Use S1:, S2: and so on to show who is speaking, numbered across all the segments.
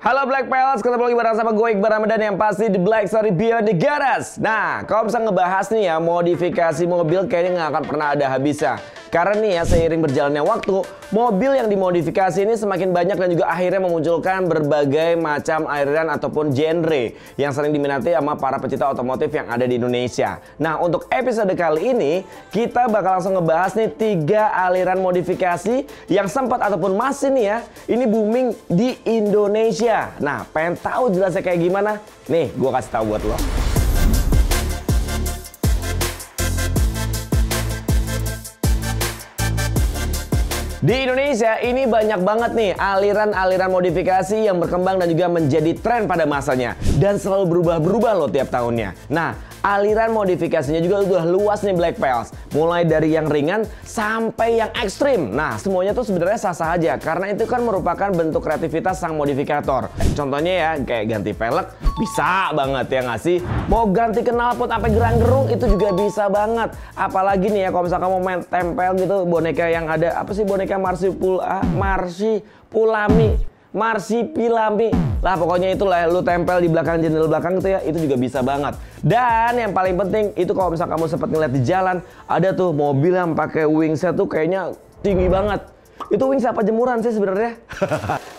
S1: Halo Black Pals, ketemu lagi bareng sama gue Iqbal Ramadan yang pasti di Black Story Beyond the Garage. Nah, kalau bisa ngebahas nih ya, modifikasi mobil kayaknya nggak akan pernah ada habisnya. Karena nih ya, seiring berjalannya waktu, mobil yang dimodifikasi ini semakin banyak dan juga akhirnya memunculkan berbagai macam aliran ataupun genre yang sering diminati sama para pecinta otomotif yang ada di Indonesia. Nah, untuk episode kali ini, kita bakal langsung ngebahas nih 3 aliran modifikasi yang sempat ataupun masih nih ya, ini booming di Indonesia. Nah, pengen tahu jelasnya kayak gimana? Nih, gue kasih tahu buat lo. Di Indonesia ini banyak banget nih aliran-aliran modifikasi yang berkembang dan juga menjadi tren pada masanya. Dan selalu berubah-berubah loh tiap tahunnya. Nah, aliran modifikasinya juga udah luas nih Black Pals. Mulai dari yang ringan sampai yang ekstrim. Nah, semuanya tuh sebenarnya sah-sah aja. Karena itu kan merupakan bentuk kreativitas sang modifikator. Contohnya ya, kayak ganti velg bisa banget ya nggak sih? Mau ganti knalpot sampai gerang-gerung itu juga bisa banget. Apalagi nih ya kalau misalkan mau main tempel gitu boneka yang ada, apa sih boneka Marsipilami lah, pokoknya itulah lu tempel di belakang jendela belakang gitu ya, itu juga bisa banget. Dan yang paling penting itu kalau misalkan kamu sempat ngeliat di jalan ada tuh mobil yang pakai wingsnya tuh kayaknya tinggi banget. Itu wings apa jemuran sih sebenarnya?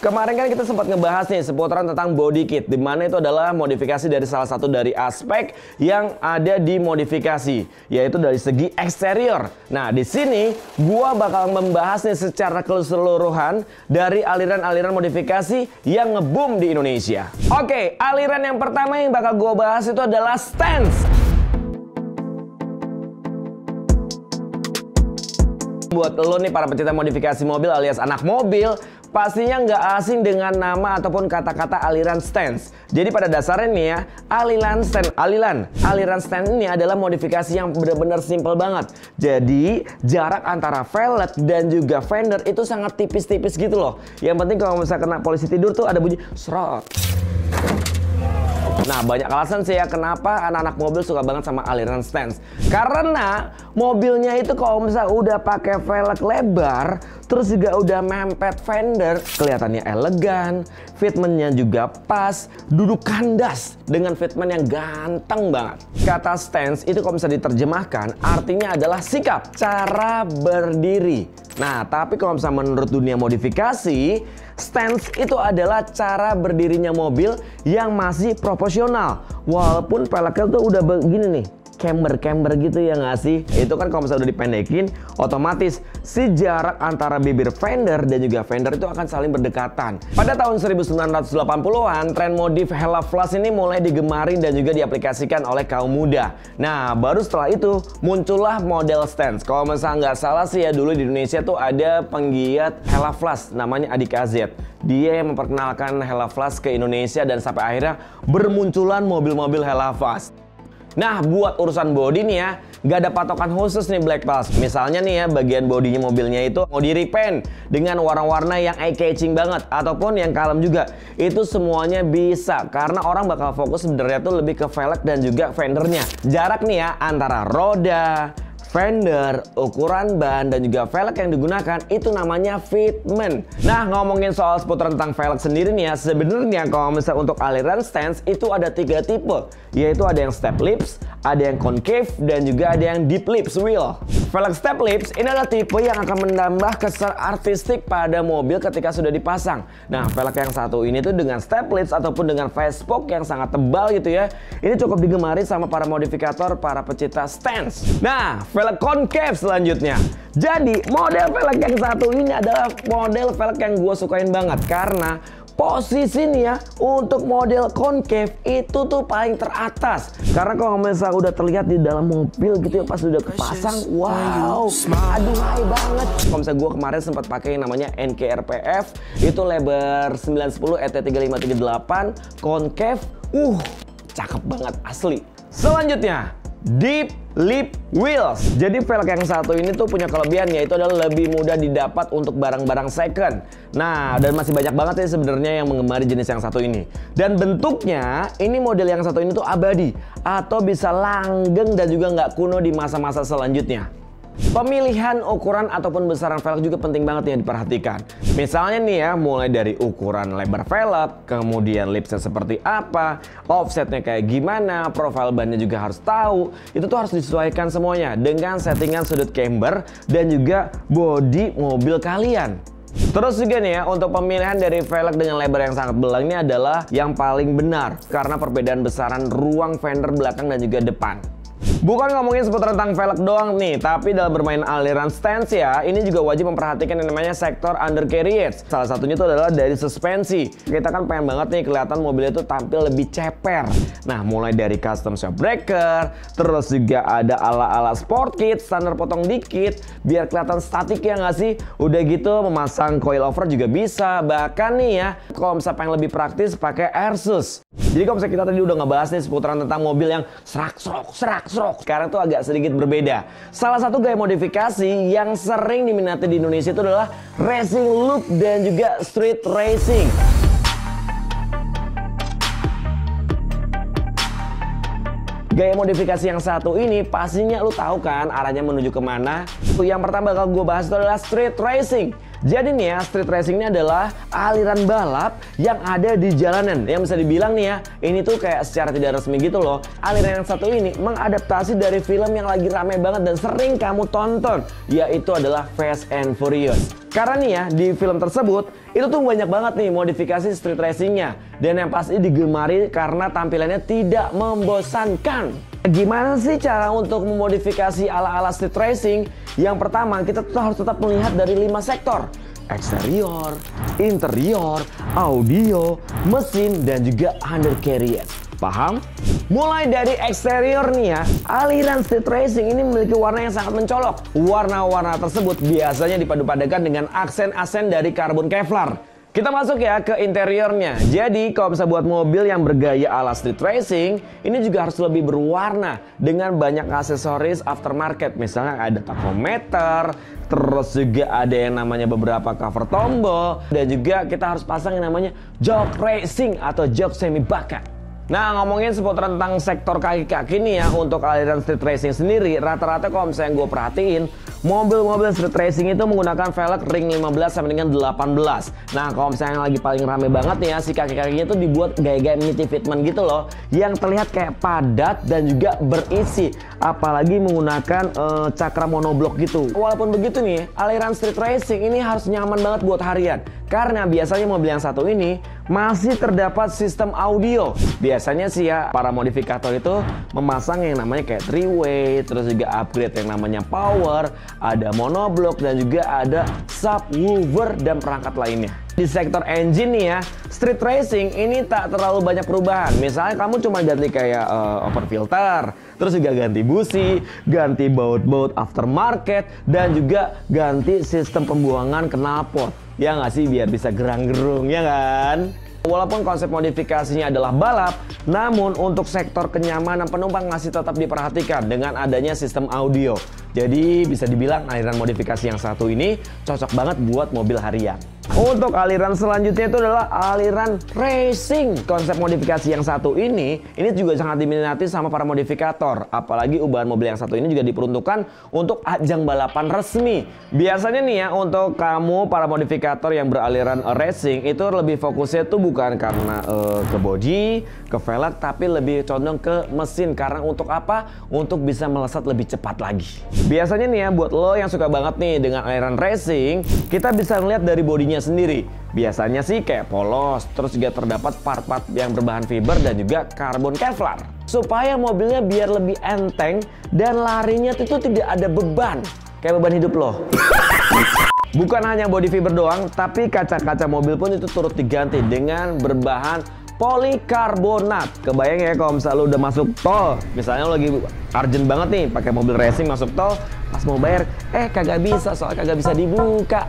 S1: Kemarin kan kita sempat ngebahas nih seputaran tentang body kit, dimana itu adalah modifikasi dari salah satu dari aspek yang ada di modifikasi, yaitu dari segi eksterior. Nah, di sini gua bakal membahas nih secara keseluruhan dari aliran-aliran modifikasi yang nge-boom di Indonesia. Oke, aliran yang pertama yang bakal gua bahas itu adalah stance. Buat lo nih para pecinta modifikasi mobil alias anak mobil, pastinya nggak asing dengan nama ataupun kata-kata aliran stance. Jadi pada dasarnya nih ya, aliran stance ini adalah modifikasi yang benar-benar simple banget. Jadi jarak antara velg dan juga fender itu sangat tipis-tipis gitu loh. Yang penting kalau misalnya kena polisi tidur tuh ada bunyi serot. Nah, banyak alasan sih ya kenapa anak-anak mobil suka banget sama aliran stance. Karena mobilnya itu kalau misalnya udah pakai velg lebar, terus juga udah mempet fender, kelihatannya elegan, fitmentnya juga pas, duduk kandas dengan fitment yang ganteng banget. Kata stance itu kalau misalnya diterjemahkan artinya adalah sikap, cara berdiri. Nah, tapi kalau misalnya menurut dunia modifikasi, stance itu adalah cara berdirinya mobil yang masih proporsional. Walaupun velgnya tuh udah begini nih, camber gitu ya nggak sih? Itu kan kalau misalnya udah dipendekin, otomatis si jarak antara bibir fender dan juga fender itu akan saling berdekatan. Pada tahun 1980-an, tren modif Hella Flash ini mulai digemari dan juga diaplikasikan oleh kaum muda. Nah, baru setelah itu muncullah model stance. Kalau misalnya nggak salah sih ya, dulu di Indonesia tuh ada penggiat Hella Flash namanya Adik AZ. Dia yang memperkenalkan Hella Flash ke Indonesia dan sampai akhirnya bermunculan mobil-mobil Hella Flash. Nah, buat urusan body nih ya, gak ada patokan khusus nih Black Pals. Misalnya nih ya, bagian bodinya mobilnya itu mau di repaint dengan warna-warna yang eye-catching banget ataupun yang kalem juga. Itu semuanya bisa karena orang bakal fokus sebenarnya tuh lebih ke velg dan juga fendernya. Jarak nih ya antara roda, fender, ukuran ban, dan juga velg yang digunakan itu namanya fitment. Nah, ngomongin soal seputaran tentang velg sendiri nih ya, sebenarnya kalau misalnya untuk aliran stance itu ada 3 tipe, yaitu ada yang step lips, ada yang concave, dan juga ada yang deep lips wheel. Velg step lips ini adalah tipe yang akan menambah kesan artistik pada mobil ketika sudah dipasang. Nah, velg yang satu ini tuh dengan step lips ataupun dengan face spoke yang sangat tebal gitu ya, ini cukup digemari sama para modifikator, para pecinta stance. Nah, velg concave selanjutnya. Jadi model velg yang satu ini adalah model velg yang gue sukain banget karena posisi nih ya untuk model concave itu tuh paling teratas. Karena kalau misalnya udah terlihat di dalam mobil gitu ya pas udah kepasang, wow, aduhai banget. Kalau misalnya gue kemarin sempat pakai yang namanya NKRPF, itu lebar 910 ET3538 concave, cakep banget asli. Selanjutnya deep lip wheels. Jadi velg yang satu ini tuh punya kelebihan, yaitu adalah lebih mudah didapat untuk barang-barang second. Nah, dan masih banyak banget ya sebenarnya yang menggemari jenis yang satu ini. Dan bentuknya ini model yang satu ini tuh abadi atau bisa langgeng dan juga nggak kuno di masa-masa selanjutnya. Pemilihan ukuran ataupun besaran velg juga penting banget ya diperhatikan. Misalnya nih ya, mulai dari ukuran lebar velg, kemudian lipsnya seperti apa, offsetnya kayak gimana, profil bannya juga harus tahu. Itu tuh harus disesuaikan semuanya dengan settingan sudut camber dan juga bodi mobil kalian. Terus juga nih ya, untuk pemilihan dari velg dengan lebar yang sangat belang ini adalah yang paling benar karena perbedaan besaran ruang fender belakang dan juga depan. Bukan ngomongin seputar tentang velg doang nih, tapi dalam bermain aliran stance ya, ini juga wajib memperhatikan yang namanya sektor undercarriage. Salah satunya itu adalah dari suspensi. Kita kan pengen banget nih kelihatan mobilnya itu tampil lebih ceper. Nah, mulai dari custom shock breaker, terus juga ada ala-ala sport kit, standar potong dikit, biar kelihatan statik ya nggak sih? Udah gitu memasang coil over juga bisa. Bahkan nih ya, kalau misalnya pengen lebih praktis pakai airsus. Jadi kalau misalnya kita tadi udah ngebahas nih seputaran tentang mobil yang serak-serok, sekarang tuh agak sedikit berbeda. Salah satu gaya modifikasi yang sering diminati di Indonesia itu adalah racing look dan juga street racing. Gaya modifikasi yang satu ini pastinya lu tahu kan arahnya menuju kemana? Yang pertama bakal gue bahas itu adalah street racing. Jadi nih ya, street racing ini adalah aliran balap yang ada di jalanan. Yang bisa dibilang nih ya, ini tuh kayak secara tidak resmi gitu loh. Aliran yang satu ini mengadaptasi dari film yang lagi rame banget dan sering kamu tonton, yaitu adalah Fast and Furious. Karena nih ya, di film tersebut itu tuh banyak banget nih modifikasi street racingnya. Dan yang pasti digemari karena tampilannya tidak membosankan. Gimana sih cara untuk memodifikasi ala-ala street racing? Yang pertama, kita tuh harus tetap melihat dari 5 sektor: eksterior, interior, audio, mesin, dan juga undercarriage. Paham? Mulai dari eksterior nih ya, aliran street racing ini memiliki warna yang sangat mencolok. Warna-warna tersebut biasanya dipadu-padankan dengan aksen-aksen dari karbon Kevlar. Kita masuk ya ke interiornya. Jadi kalau bisa buat mobil yang bergaya ala street racing, ini juga harus lebih berwarna dengan banyak aksesoris aftermarket. Misalnya ada tachometer, terus juga ada yang namanya beberapa cover tombol, dan juga kita harus pasang yang namanya jok racing atau jok semi baka. Nah, ngomongin seputar tentang sektor kaki-kaki nih ya, untuk aliran street racing sendiri, rata-rata kalau misalnya gue perhatiin, mobil-mobil street racing itu menggunakan velg ring 15 sampai dengan 18. Nah, kalau misalnya yang lagi paling rame banget nih ya, si kaki-kakinya itu dibuat gaya-gaya mini fitment gitu loh, yang terlihat kayak padat dan juga berisi, apalagi menggunakan cakra monoblok gitu. Walaupun begitu nih, aliran street racing ini harus nyaman banget buat harian, karena biasanya mobil yang satu ini masih terdapat sistem audio. Biasanya sih ya, para modifikator itu memasang yang namanya kayak 3-way, terus juga upgrade yang namanya power, ada monoblok, dan juga ada subwoofer dan perangkat lainnya. Di sektor engine nih ya, street racing ini tak terlalu banyak perubahan. Misalnya kamu cuma ganti kayak open filter, terus juga ganti busi, ganti baut-baut aftermarket, dan juga ganti sistem pembuangan knalpot. Ya nggak sih, biar bisa gerang-gerung, ya kan? Walaupun konsep modifikasinya adalah balap, namun untuk sektor kenyamanan penumpang masih tetap diperhatikan dengan adanya sistem audio. Jadi bisa dibilang aliran modifikasi yang satu ini cocok banget buat mobil harian. Untuk aliran selanjutnya itu adalah aliran racing. Konsep modifikasi yang satu ini juga sangat diminati sama para modifikator. Apalagi ubahan mobil yang satu ini juga diperuntukkan untuk ajang balapan resmi. Biasanya nih ya, untuk kamu para modifikator yang beraliran racing itu lebih fokusnya tuh bukan karena ke body, ke velg, tapi lebih condong ke mesin. Karena untuk apa? Untuk bisa melesat lebih cepat lagi. Biasanya nih ya, buat lo yang suka banget nih dengan aliran racing, kita bisa ngeliat dari bodinya sendiri. Biasanya sih kayak polos, terus juga terdapat part-part yang berbahan fiber dan juga karbon Kevlar. Supaya mobilnya biar lebih enteng dan larinya itu tidak ada beban. Kayak beban hidup lo. Bukan hanya body fiber doang, tapi kaca-kaca mobil pun itu turut diganti dengan berbahan polikarbonat. Kebayang ya kalau misalnya lo udah masuk tol, misalnya lo lagi urgent banget nih pakai mobil racing masuk tol, pas mau bayar kagak bisa, soalnya kagak bisa dibuka.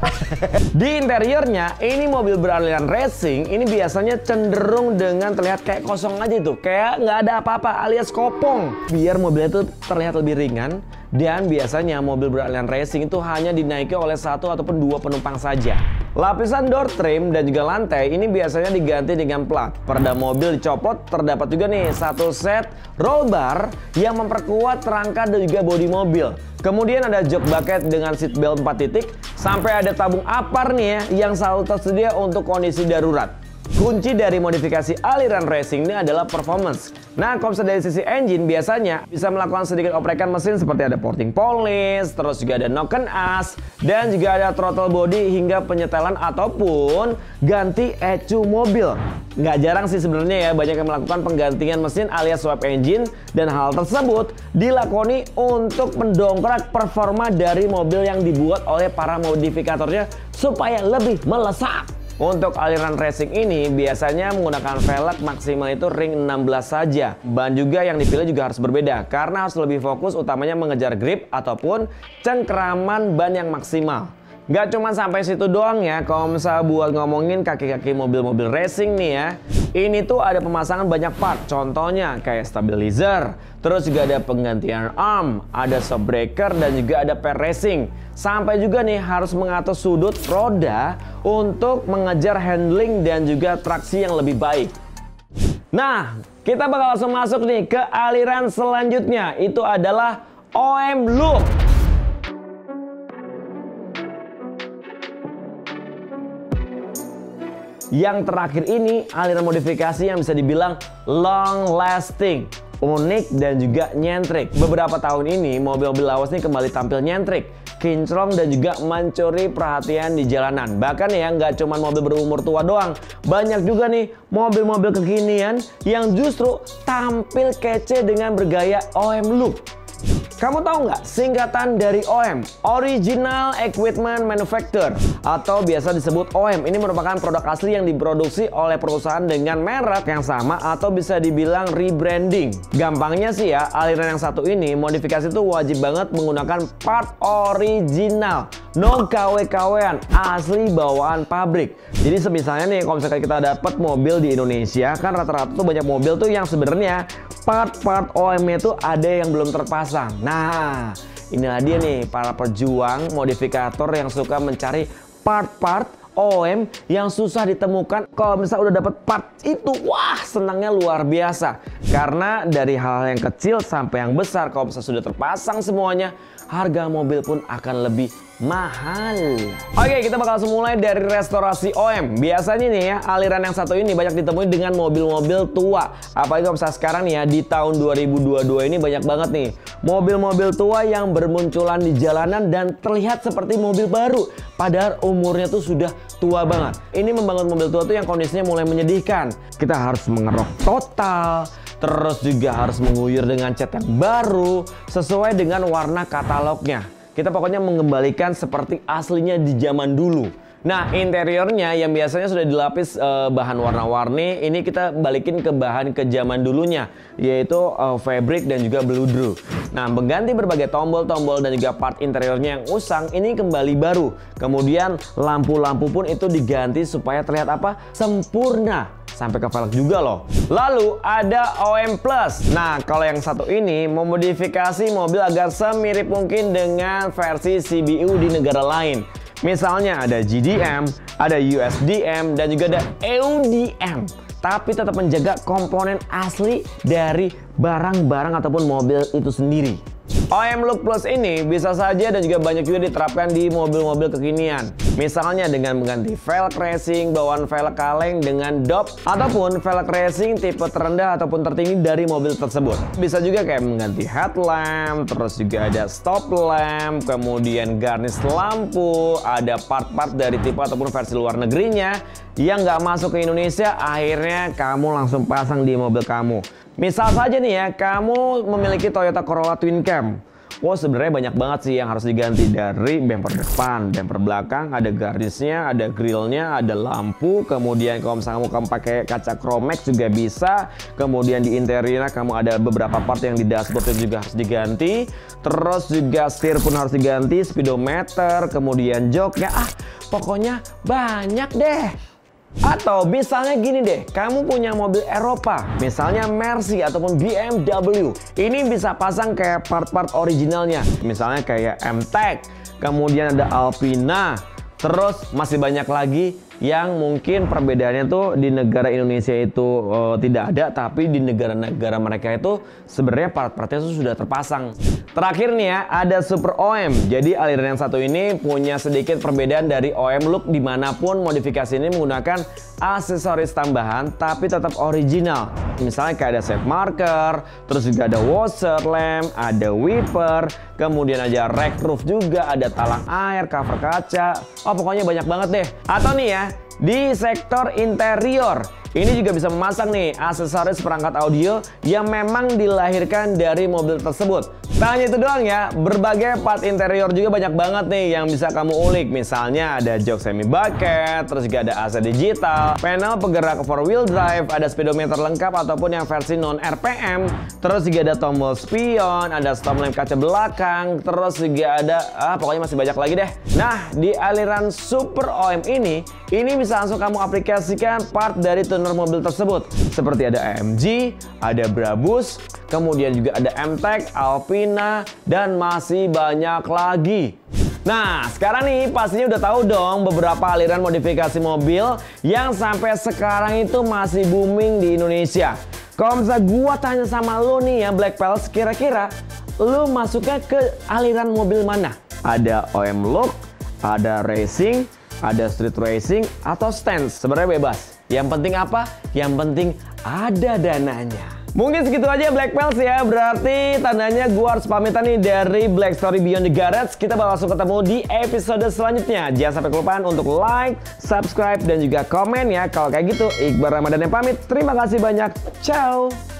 S1: Di interiornya ini mobil beraliran racing ini biasanya cenderung dengan terlihat kayak kosong aja tuh, kayak nggak ada apa-apa alias kopong, biar mobilnya itu terlihat lebih ringan. Dan biasanya mobil beraliran racing itu hanya dinaiki oleh 1 ataupun 2 penumpang saja. Lapisan door trim dan juga lantai ini biasanya diganti dengan plat. Peredam mobil dicopot, terdapat juga nih satu set roll bar yang memperkuat rangka dan juga bodi mobil. Kemudian ada jok bucket dengan seat belt 4 titik, sampai ada tabung apar nih ya yang selalu tersedia untuk kondisi darurat. Kunci dari modifikasi aliran racing ini adalah performance. Nah, kalau misalnya dari sisi engine biasanya bisa melakukan sedikit oprekan mesin seperti ada porting polish, terus juga ada noken as, dan juga ada throttle body hingga penyetelan ataupun ganti ECU mobil. Nggak jarang sih sebenarnya ya banyak yang melakukan penggantian mesin alias swap engine, dan hal tersebut dilakoni untuk mendongkrak performa dari mobil yang dibuat oleh para modifikatornya supaya lebih melesat. Untuk aliran racing ini biasanya menggunakan velg maksimal itu ring 16 saja. Ban juga yang dipilih juga harus berbeda karena harus lebih fokus utamanya mengejar grip ataupun cengkeraman ban yang maksimal. Gak cuma sampai situ doang ya, kalau misalnya buat ngomongin kaki-kaki mobil-mobil racing nih ya, ini tuh ada pemasangan banyak part, contohnya kayak stabilizer, terus juga ada penggantian arm, ada shock breaker, dan juga ada pair racing. Sampai juga nih harus mengatur sudut roda untuk mengejar handling dan juga traksi yang lebih baik. Nah, kita bakal langsung masuk nih ke aliran selanjutnya, itu adalah OM Look. Yang terakhir ini aliran modifikasi yang bisa dibilang long lasting, unik dan juga nyentrik. Beberapa tahun ini mobil-mobil lawas ini kembali tampil nyentrik, kinclong dan juga mencuri perhatian di jalanan. Bahkan ya nggak cuma mobil berumur tua doang, banyak juga nih mobil-mobil kekinian yang justru tampil kece dengan bergaya OM Look. Kamu tahu nggak singkatan dari OM? Original Equipment Manufacturer, atau biasa disebut OM. Ini merupakan produk asli yang diproduksi oleh perusahaan dengan merek yang sama atau bisa dibilang rebranding. Gampangnya sih ya, aliran yang satu ini modifikasi itu wajib banget menggunakan part original, no KW-KW-an, asli bawaan pabrik. Jadi semisalnya nih kalau misalkan kita dapat mobil di Indonesia, kan rata-rata tuh banyak mobil tuh yang sebenarnya part-part OM-nya tuh ada yang belum terpasang. Nah, inilah dia nih para pejuang modifikator yang suka mencari part-part OM yang susah ditemukan. Kalau misalnya udah dapet part itu, wah senangnya luar biasa. Karena dari hal yang kecil sampai yang besar, kalau misalnya sudah terpasang semuanya, harga mobil pun akan lebih mahal. Oke, kita bakal langsung mulai dari restorasi OM. Biasanya nih ya, aliran yang satu ini banyak ditemui dengan mobil-mobil tua. Apalagi kalau misalnya sekarang nih ya, di tahun 2022 ini banyak banget nih mobil-mobil tua yang bermunculan di jalanan dan terlihat seperti mobil baru, padahal umurnya tuh sudah tua banget. Ini membangun mobil tua tuh yang kondisinya mulai menyedihkan. Kita harus mengerok total, terus juga harus menguyur dengan cat yang baru sesuai dengan warna katalognya. Kita pokoknya mengembalikan seperti aslinya di zaman dulu. Nah, interiornya yang biasanya sudah dilapis bahan warna-warni, ini kita balikin ke bahan ke zaman dulunya, yaitu fabric dan juga bludru. Nah, mengganti berbagai tombol-tombol dan juga part interiornya yang usang, ini kembali baru. Kemudian lampu-lampu pun itu diganti supaya terlihat apa? Sempurna. Sampai ke velg juga loh. Lalu ada OM Plus. Nah, kalau yang satu ini memodifikasi mobil agar semirip mungkin dengan versi CBU di negara lain. Misalnya ada GDM, ada USDM, dan juga ada EUDM. Tapi tetap menjaga komponen asli dari barang-barang ataupun mobil itu sendiri. OM Look Plus ini bisa saja dan juga banyak juga diterapkan di mobil-mobil kekinian. Misalnya dengan mengganti velg racing, bawaan velg kaleng dengan dop, ataupun velg racing tipe terendah ataupun tertinggi dari mobil tersebut. Bisa juga kayak mengganti headlamp, terus juga ada stop lamp, kemudian garnish lampu, ada part-part dari tipe ataupun versi luar negerinya yang nggak masuk ke Indonesia, akhirnya kamu langsung pasang di mobil kamu. Misal saja nih ya, kamu memiliki Toyota Corolla Twin Cam. Wah, sebenarnya banyak banget sih yang harus diganti, dari bumper depan, bumper belakang, ada garnisnya, ada grillnya, ada lampu. Kemudian kalau misalnya kamu pakai kaca Chromex juga bisa. Kemudian di interiornya kamu ada beberapa part yang di dashboard juga harus diganti. Terus juga setir pun harus diganti, speedometer, kemudian joknya. Pokoknya banyak deh. Atau misalnya gini deh, kamu punya mobil Eropa, misalnya Mercy ataupun BMW. Ini bisa pasang kayak part-part originalnya, misalnya kayak M-Tech, kemudian ada Alpina, Terus masih banyak lagi yang mungkin perbedaannya tuh di negara Indonesia itu tidak ada, tapi di negara-negara mereka itu sebenarnya part-partnya tuh sudah terpasang. Terakhir nih ya, ada Super OM. Jadi aliran yang satu ini punya sedikit perbedaan dari OM Look, dimanapun modifikasi ini menggunakan aksesoris tambahan tapi tetap original. Misalnya kayak ada save marker, terus juga ada washer lamp, ada wiper, kemudian ada rack roof juga, ada talang air, cover kaca. Oh, pokoknya banyak banget deh. Atau nih ya, di sektor interior ini juga bisa memasang nih aksesoris perangkat audio yang memang dilahirkan dari mobil tersebut. Tak hanya itu doang ya, berbagai part interior juga banyak banget nih yang bisa kamu ulik. Misalnya ada jok semi bucket, terus juga ada AC digital, panel penggerak 4-wheel drive, ada speedometer lengkap ataupun yang versi non RPM, terus juga ada tombol spion, ada stop lamp kaca belakang, terus juga ada pokoknya masih banyak lagi deh. Nah, di aliran Super OM ini bisa langsung kamu aplikasikan part dari tuner mobil tersebut. Seperti ada AMG, ada Brabus, kemudian juga ada M-Tech, Alpina, dan masih banyak lagi. Nah, sekarang nih pastinya udah tahu dong beberapa aliran modifikasi mobil yang sampai sekarang itu masih booming di Indonesia. Kalau misalnya gua tanya sama lo nih ya Black Pals, kira-kira lo masuknya ke aliran mobil mana? Ada OM Look, ada racing, ada street racing, atau stance. Sebenarnya bebas. Yang penting apa? Yang penting ada dananya. Mungkin segitu aja Black Pals ya. Berarti tandanya gua harus pamitan nih dari Black Story Beyond the Garage. Kita bakal langsung ketemu di episode selanjutnya. Jangan sampai kelupaan untuk like, subscribe, dan juga komen ya. Kalau kayak gitu, Iqbal Ramadan yang pamit. Terima kasih banyak. Ciao.